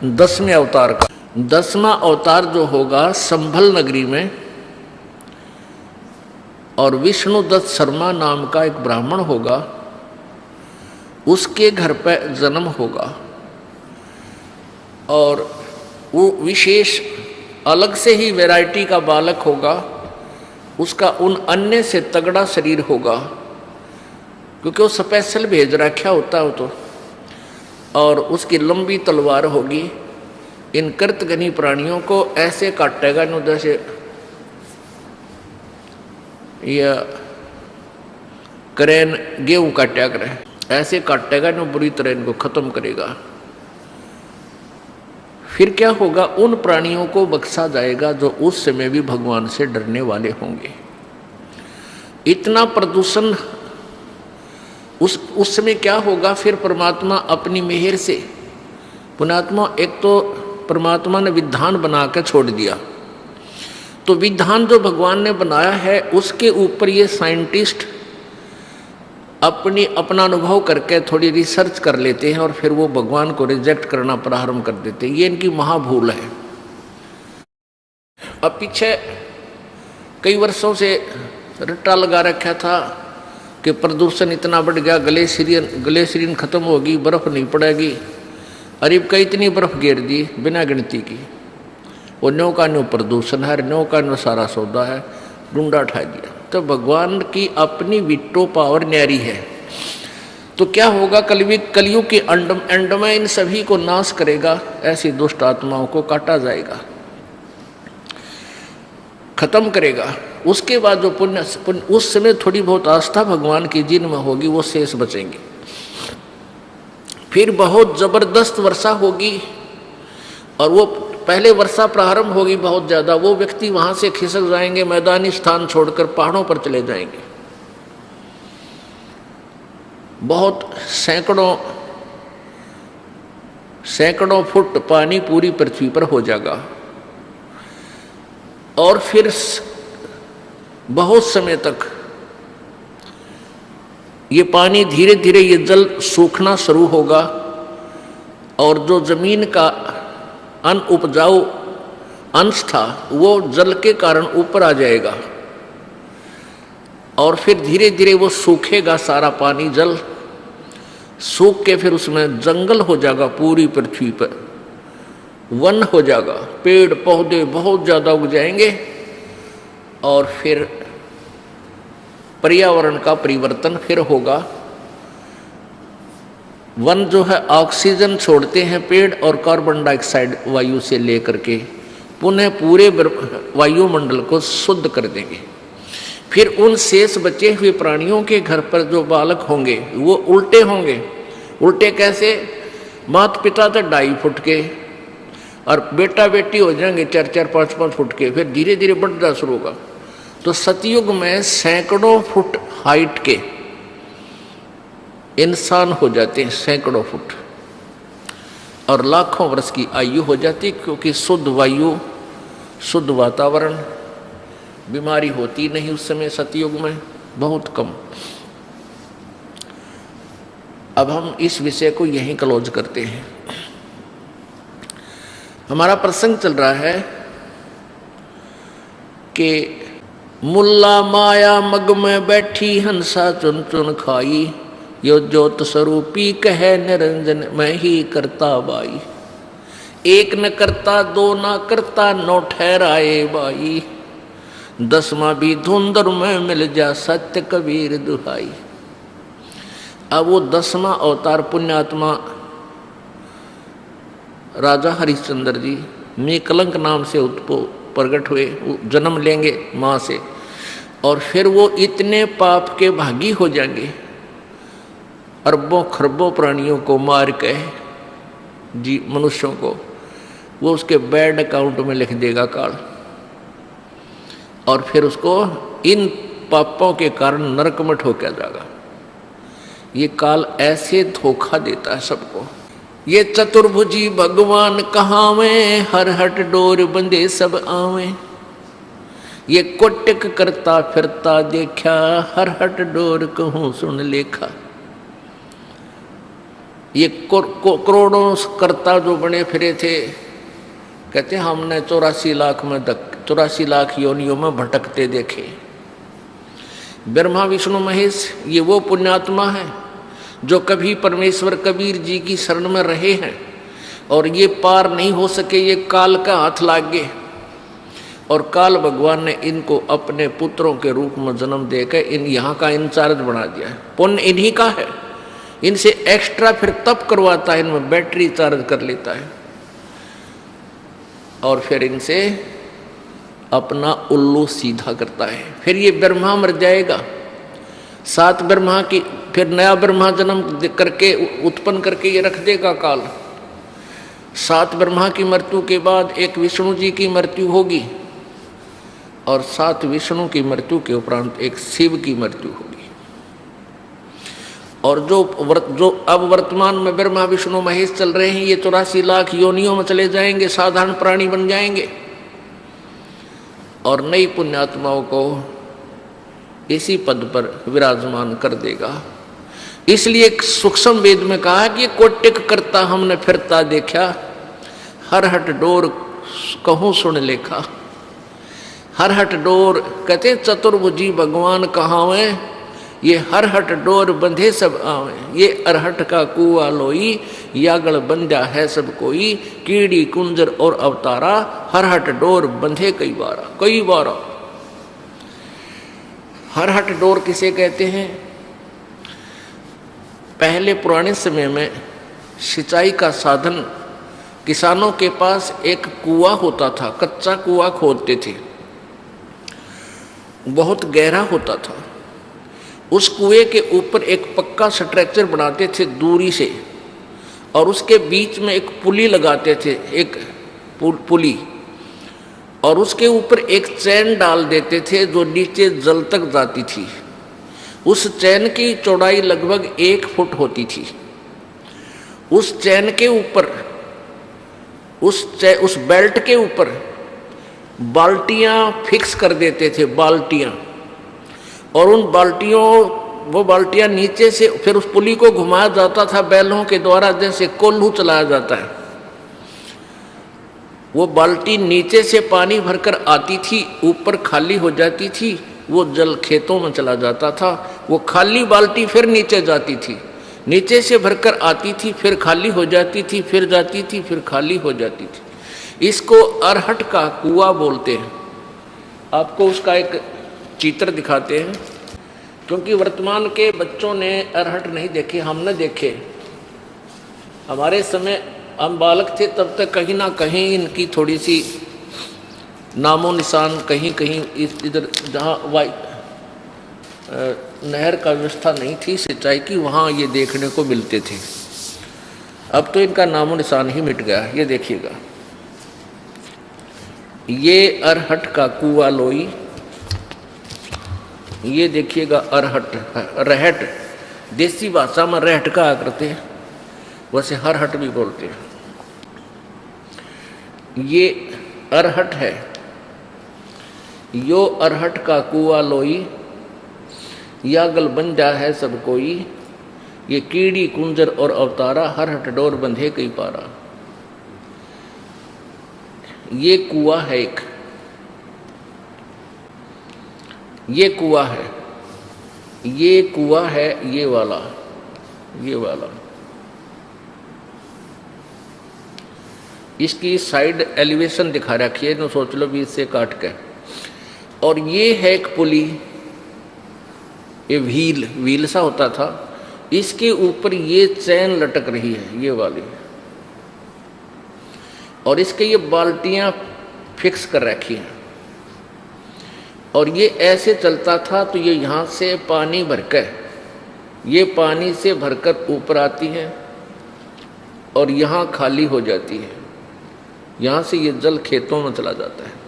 10वें अवतार का। 10वां अवतार जो होगा संभल नगरी में, और विष्णुदत्त शर्मा नाम का एक ब्राह्मण होगा, उसके घर पे जन्म होगा। और वो विशेष अलग से ही वैरायटी का बालक होगा, उसका उन अन्य से तगड़ा शरीर होगा, क्योंकि वो स्पेशल भेज रखा होता हो तो। और उसकी लंबी तलवार होगी। इन कृतघ्नी प्राणियों को ऐसे काटेगा न जैसे या करेन गेहूं काटा करे, ऐसे काटेगा न बुरी तरह इनको खत्म करेगा। फिर क्या होगा? उन प्राणियों को बख्शा जाएगा जो उस समय भी भगवान से डरने वाले होंगे। इतना प्रदूषण उस समय क्या होगा? फिर परमात्मा अपनी मेहर से, पुण्यात्मा, एक तो परमात्मा ने विधान बना के छोड़ दिया, तो विधान जो भगवान ने बनाया है उसके ऊपर ये साइंटिस्ट अपना अनुभव करके थोड़ी रिसर्च कर लेते हैं और फिर वो भगवान को रिजेक्ट करना प्रारंभ कर देते हैं। ये इनकी महाभूल है। अब पीछे कई वर्षों से रट्टा लगा रखा था कि प्रदूषण इतना बढ़ गया, ग्लेशियन खत्म होगी, बर्फ नहीं पड़ेगी। अरीब का इतनी बर्फ गिर दी बिना गिनती की। वो न्यो का न्यो प्रदूषण है, न्यो का न्यो सारा सौदा है, डूंडा उठा दिया। तो भगवान की अपनी विटो पावर न्यारी है। तो क्या होगा? कलयुग के एंड में इन सभी को नाश करेगा, ऐसी दुष्ट आत्माओं को काटा जाएगा, खत्म करेगा। उसके बाद जो पुण्य उस समय थोड़ी बहुत आस्था भगवान की जिनमें होगी वो शेष बचेंगे। फिर बहुत जबरदस्त वर्षा होगी और वो पहले वर्षा प्रारंभ होगी बहुत ज्यादा, वो व्यक्ति वहां से खिसक जाएंगे, मैदानी स्थान छोड़कर पहाड़ों पर चले जाएंगे। बहुत सैकड़ों फुट पानी पूरी पृथ्वी पर हो जाएगा और फिर बहुत समय तक ये पानी धीरे धीरे ये जल सूखना शुरू होगा और जो जमीन का अनउपजाऊ अंश था वो जल के कारण ऊपर आ जाएगा और फिर धीरे धीरे वो सूखेगा, सारा पानी जल सूख के फिर उसमें जंगल हो जाएगा, पूरी पृथ्वी पर वन हो जाएगा, पेड़ पौधे बहुत ज्यादा उग जाएंगे और फिर पर्यावरण का परिवर्तन फिर होगा। वन जो है ऑक्सीजन छोड़ते हैं पेड़ और कार्बन डाइऑक्साइड वायु से लेकर के पुनः पूरे वायुमंडल को शुद्ध कर देंगे। फिर उन शेष बचे हुए प्राणियों के घर पर जो बालक होंगे वो उल्टे होंगे। उल्टे कैसे? माता पिता तो 2.5 फुट के और बेटा बेटी हो जाएंगे 4-4, 5-5 फुट के, फिर धीरे धीरे बढ़ना शुरू होगा। तो सतयुग में सैकड़ों फुट हाइट के इंसान हो जाते हैं, सैकड़ों फुट, और लाखों वर्ष की आयु हो जाती है, क्योंकि शुद्ध वायु, शुद्ध वातावरण, बीमारी होती नहीं उस समय सतयुग में, बहुत कम। अब हम इस विषय को यहीं क्लोज करते हैं। हमारा प्रसंग चल रहा है कि मुल्ला माया मग में बैठी हंसा चुन चुन खाई, यो ज्योत स्वरूपी कहे निरंजन मैं ही करता बाई। एक न करता दो न करता नौ ठहराए बाई, दसवां भी धुंधर में मिल जा सत्य कबीर दुहाई। अब वो 10वां अवतार पुण्यात्मा राजा हरिश्चंद्र जी में कलंक नाम से प्रकट हुए, जन्म लेंगे माँ से, और फिर वो इतने पाप के भागी हो जाएंगे, अरबों खरबों प्राणियों को मार के जी मनुष्यों को वो उसके बैड अकाउंट में लिख देगा काल, और फिर उसको इन पापों के कारण नरक में ठोका जाएगा। ये काल ऐसे धोखा देता है सबको। ये चतुर्भुजी भगवान कहावे, हर हट डोर बंदे सब आवे। ये कोटिक करता फिरता देखा, हर हट डोर कहूँ सुन लेखा। ये करोड़ों करता जो बने फिरे थे, कहते हमने 84 लाख योनियों में भटकते देखे। ब्रह्मा विष्णु महेश ये वो पुण्यात्मा है जो कभी परमेश्वर कबीर जी की शरण में रहे हैं, और ये पार नहीं हो सके, ये काल का हाथ लाग गए, और काल भगवान ने इनको अपने पुत्रों के रूप में जन्म देकर इन यहाँ का इंचार्ज बना दिया है। पुण्य इन्हीं का है, इनसे एक्स्ट्रा फिर तप करवाता है, इनमें बैटरी चार्ज कर लेता है, और फिर इनसे अपना उल्लू सीधा करता है। फिर ये ब्रह्मा मर जाएगा, 7 ब्रह्मा की फिर नया ब्रह्मा जन्म करके उत्पन्न करके ये रख देगा काल। 7 ब्रह्मा की मृत्यु के बाद एक विष्णु जी की मृत्यु होगी, और 7 विष्णु की मृत्यु के उपरांत एक शिव की मृत्यु होगी। और जो अब वर्तमान में ब्रह्मा विष्णु महेश चल रहे हैं, ये 84 लाख योनियों में चले जाएंगे, साधारण प्राणी बन जाएंगे, और नई पुण्यात्माओं को इसी पद पर विराजमान कर देगा। इसलिए सूक्ष्म वेद में कहा कि कोटिक करता हमने फिरता देखा, हर हट डोर कहूँ सुन लेखा। हर हट डोर कहते चतुर्भुजी भगवान कहावे, ये हर हट डोर बंधे सब आवे। ये अरहट का कुआ लोई, यागल बंधा है सब कोई। कीड़ी कुंजर और अवतारा, हर हट डोर बंधे कई बारा। हर हट डोर किसे कहते हैं? पहले पुराने समय में सिंचाई का साधन, किसानों के पास एक कुआं होता था, कच्चा कुआं खोदते थे, बहुत गहरा होता था। उस कुएं के ऊपर एक पक्का स्ट्रक्चर बनाते थे दूरी से, और उसके बीच में एक पुली लगाते थे, एक पुली, और उसके ऊपर एक चैन डाल देते थे जो नीचे जल तक जाती थी। उस चैन की चौड़ाई लगभग 1 फुट होती थी। उस चैन के ऊपर, उस बेल्ट के ऊपर बाल्टियां फिक्स कर देते थे, बाल्टियां, और उन वो बाल्टियां नीचे से फिर उस पुली को घुमाया जाता था बैलों के द्वारा, जैसे कोल्हू चलाया जाता है। वो बाल्टी नीचे से पानी भरकर आती थी, ऊपर खाली हो जाती थी, वो जल खेतों में चला जाता था। वो खाली बाल्टी फिर नीचे जाती थी, नीचे से भरकर आती थी, फिर खाली हो जाती थी, फिर जाती थी, फिर खाली हो जाती थी। इसको अरहट का कुआं बोलते हैं। आपको उसका एक चित्र दिखाते हैं, क्योंकि वर्तमान के बच्चों ने अरहट नहीं देखे, हमने देखे। हमारे समय हम बालक थे तब तक कहीं ना कहीं इनकी थोड़ी सी नामो निशान कहीं कहीं इधर जहाँ नहर का व्यवस्था नहीं थी सिंचाई की, वहाँ ये देखने को मिलते थे। अब तो इनका नामो निशान ही मिट गया। ये देखिएगा, ये अरहट का कुआं लोई, ये देखिएगा अरहट, रहट देसी भाषा में रहट कहा करते हैं, वैसे हरहट भी बोलते हैं। ये अरहट है, यो अरहट का कुआं लोई, या गल बंजा है सब कोई। ये कीड़ी कुंजर और अवतारा, हर हट डोर बंधे कई पारा। ये कुआं है एक, ये कुआं है, ये कुआं है, ये वाला, ये वाला। इसकी साइड एलिवेशन दिखा रखी है, तो सोच लो भी इससे काट के। और ये है एक पुली, ये व्हील सा होता था, इसके ऊपर ये चैन लटक रही है, ये वाली। और इसके ये बाल्टियां फिक्स कर रखी हैं। और ये ऐसे चलता था, तो ये यहाँ से पानी भरकर, ये पानी से भरकर ऊपर आती है और यहाँ खाली हो जाती है। यहाँ से ये जल खेतों में चला जाता है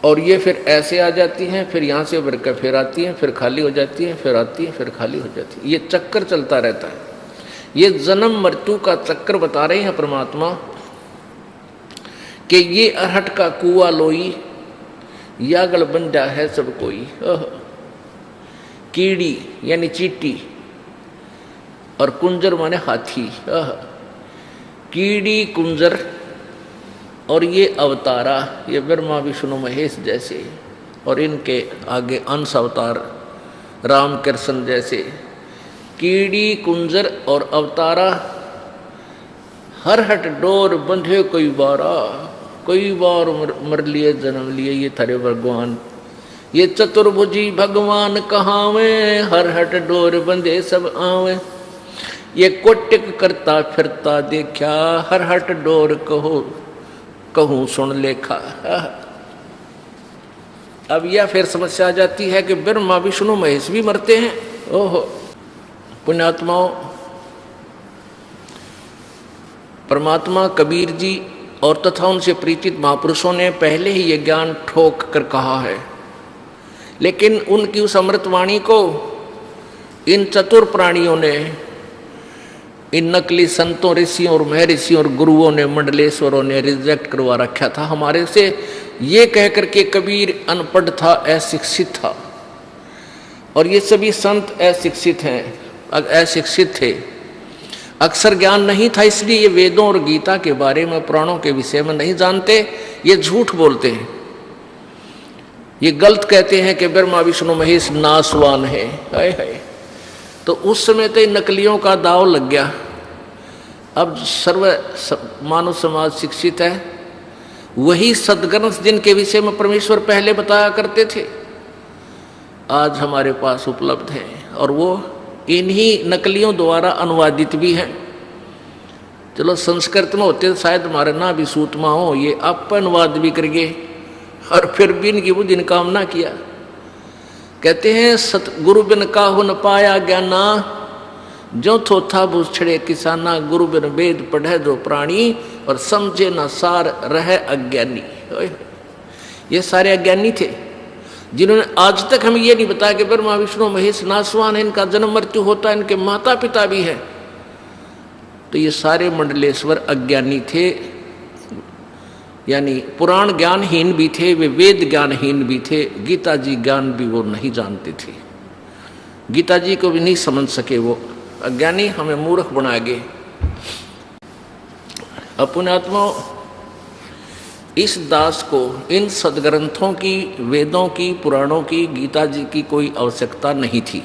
और ये फिर ऐसे आ जाती हैं, फिर यहाँ से भरकर फिर आती हैं, फिर खाली हो जाती हैं, फिर आती हैं, फिर खाली हो जाती है। ये चक्कर चलता रहता है। ये जन्म मृत्यु का चक्कर बता रहे हैं परमात्मा कि ये अरहट का कुआ लोई, यागल बंजा है सब कोई। कीड़ी यानी चींटी और कुंजर माने हाथी। कीड़ी कुंजर और ये अवतारा, ये ब्रह्मा विष्णु महेश जैसे, और इनके आगे अंश अवतार राम कृष्ण जैसे। कीड़ी कुंजर और अवतारा, हर हट डोर बंधे कई बारा, कई बार मर लिए जन्म लिए ये थारे भगवान। ये चतुर्भुजी भगवान कहावे, हर हट डोर बंधे सब आवे। ये कोटिक करता फिरता देखा, हर हट डोर कहो कहूं सुन लेखा। अब यह फिर समस्या आ जाती है कि ब्रह्मा विष्णु महेश भी मरते हैं। ओहो पुण्यात्माओं, परमात्मा कबीर जी और तथा उनसे परिचित महापुरुषों ने पहले ही ये ज्ञान ठोक कर कहा है, लेकिन उनकी उस अमृतवाणी को इन चतुर प्राणियों ने, इन नकली संतों, ऋषियों और महर्षियों और गुरुओं ने, मंडलेश्वरों ने रिजेक्ट करवा रखा था हमारे से, ये कहकर के कबीर अनपढ़ था, अशिक्षित था। और ये सभी संत अशिक्षित हैं, अशिक्षित थे, अक्षर ज्ञान नहीं था, इसलिए ये वेदों और गीता के बारे में, पुराणों के विषय में नहीं जानते। ये झूठ बोलते हैं, ये गलत कहते हैं कि ब्रह्मा विष्णु महेश नासवान है। हाय हाय, तो उस समय तो नकलियों का दाव लग गया। अब मानव समाज शिक्षित है, वही सदग्रंथ जिनके विषय में परमेश्वर पहले बताया करते थे आज हमारे पास उपलब्ध है, और वो इन्हीं नकलियों द्वारा अनुवादित भी हैं। चलो संस्कृत में होते तो शायद हमारे ना भी सूतमा हो, ये आप अनुवाद भी करके, और फिर भी इनकी वो दिन काम ना किया। कहते हैं सतगुरु बिन काहु न पाया ज्ञाना, जो थोथा भूछड़े किसाना, गुरु बिन वेद पढ़े जो प्राणी, और समझे न सार रहे अज्ञानी। ये सारे अज्ञानी थे जिन्होंने आज तक हमें ये नहीं बताया कि ब्रह्मा विष्णु महेश नासवान है, इनका जन्म मृत्यु होता है, इनके माता पिता भी हैं। तो ये सारे मंडलेश्वर अज्ञानी थे, यानी पुराण ज्ञानहीन भी थे, वे वेद ज्ञानहीन भी थे, गीता जी ज्ञान भी वो नहीं जानते थे, गीता जी को भी नहीं समझ सके। वो अज्ञानी हमें मूर्ख बना गए। पुण्यात्मा, इस दास को इन सदग्रंथों की, वेदों की, पुराणों की, गीता जी की कोई आवश्यकता नहीं थी।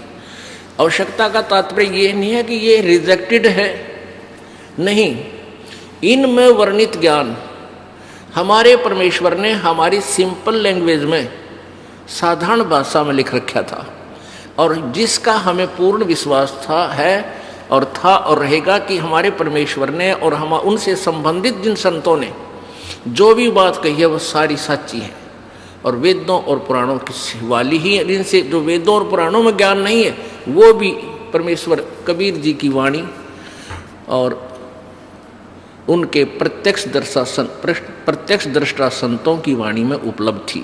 आवश्यकता का तात्पर्य ये नहीं है कि ये रिजेक्टेड है, नहीं, इनमें वर्णित ज्ञान हमारे परमेश्वर ने हमारी सिंपल लैंग्वेज में, साधारण भाषा में लिख रखा था, और जिसका हमें पूर्ण विश्वास था, है और था और रहेगा कि हमारे परमेश्वर ने और हम उनसे संबंधित जिन संतों ने जो भी बात कही है वो सारी सच्ची है, और वेदों और पुराणों की वाली ही है। जिनसे जो वेदों और पुराणों में ज्ञान नहीं है वो भी परमेश्वर कबीर जी की वाणी और उनके प्रत्यक्ष दृष्टा संतों की वाणी में उपलब्ध थी।